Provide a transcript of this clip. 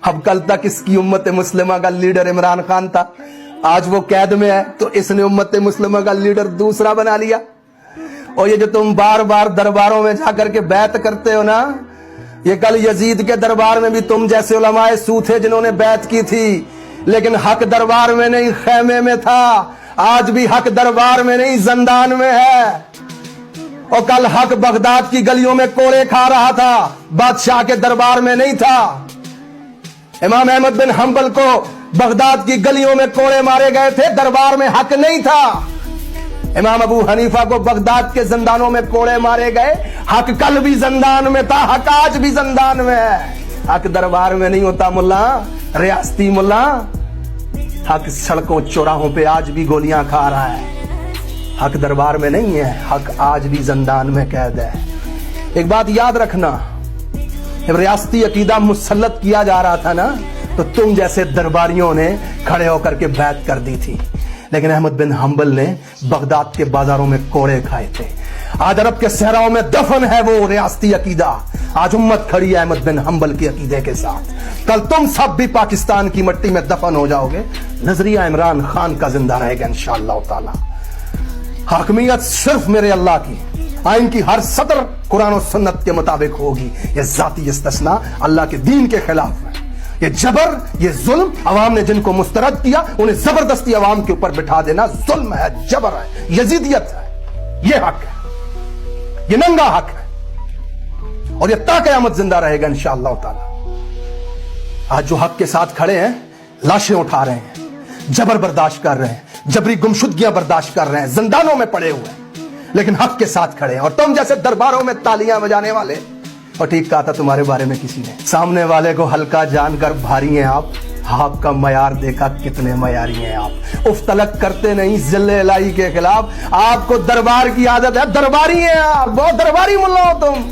अब कल तक इसकी उम्मत मुस्लिमा का लीडर इमरान खान था, आज वो कैद में है तो इसने उम्मत मुस्लिमा का लीडर दूसरा बना लिया। और ये जो तुम बार बार दरबारों में जाकर के बैत करते हो ना, ये कल यजीद के दरबार में भी तुम जैसे उलमाए सू थे जिन्होंने बैत की थी, लेकिन हक दरबार में नहीं खैमे में था। आज भी हक दरबार में नहीं जंदान में है। और कल हक बगदाद की गलियों में कोड़े खा रहा था, बादशाह के दरबार में नहीं था। इमाम अहमद बिन हंबल को बगदाद की गलियों में कोड़े मारे गए थे, दरबार में हक नहीं था। इमाम अबू हनीफा को बगदाद के जंदानों में कोड़े मारे गए, हक कल भी जंदान में था, हक आज भी जंदान में है। हक दरबार में नहीं होता मुल्ला, रियासती मुल्ला। हक सड़कों चौराहों पे आज भी गोलियां खा रहा है, हक दरबार में नहीं है, हक आज भी जंदान में कैद है। एक बात याद रखना, जब रियासती अकीदा मुसल्लत किया जा रहा था ना, तो तुम जैसे दरबारियों ने खड़े होकर के बैत कर दी थी, लेकिन अहमद बिन हंबल ने बगदाद के बाजारों में कोड़े खाए थे। आज अरब के सहराओं में दफन है वो रियासती अकीदा। आज उम्मत खड़ी है अहमद बिन हंबल के अकीदे के साथ। कल तुम सब भी पाकिस्तान की मिट्टी में दफन हो जाओगे, नजरिया इमरान खान का जिंदा रहेगा इंशाअल्लाह ताला। हाकमियत सिर्फ मेरे अल्लाह की, आइन की हर सतर कुरान और सुन्नत के मुताबिक होगी। ये जाती इस्तिस्ना अल्लाह के दीन के खिलाफ है। ये जबर, ये जुल्म, अवाम ने जिनको मुस्तरद किया उन्हें जबरदस्ती अवाम के ऊपर बिठा देना जुल्म है, जबर है, यजीदियत है। ये हक है, ये नंगा हक है, और ये ता क़यामत जिंदा रहेगा इंशाअल्लाह ताला। आज जो हक के साथ खड़े हैं, लाशें उठा रहे हैं, जबर बर्दाश्त कर रहे हैं, जबरी गुमशुदगियां बर्दाश्त कर रहे हैं, जिंदानों में पड़े हुए हैं, लेकिन हक के साथ खड़े हैं। और तुम जैसे दरबारों में तालियां बजाने वाले, और ठीक कहा था तुम्हारे बारे में किसी ने, सामने वाले को हल्का जानकर भारी हैं आप, आपका मयार देखा कितने मयारी हैं आप। उफ तलक करते नहीं जिल्ले इलाही के खिलाफ, आपको दरबार की आदत है, दरबारी हैं आप, बहुत दरबारी मुल्ला हो तुम।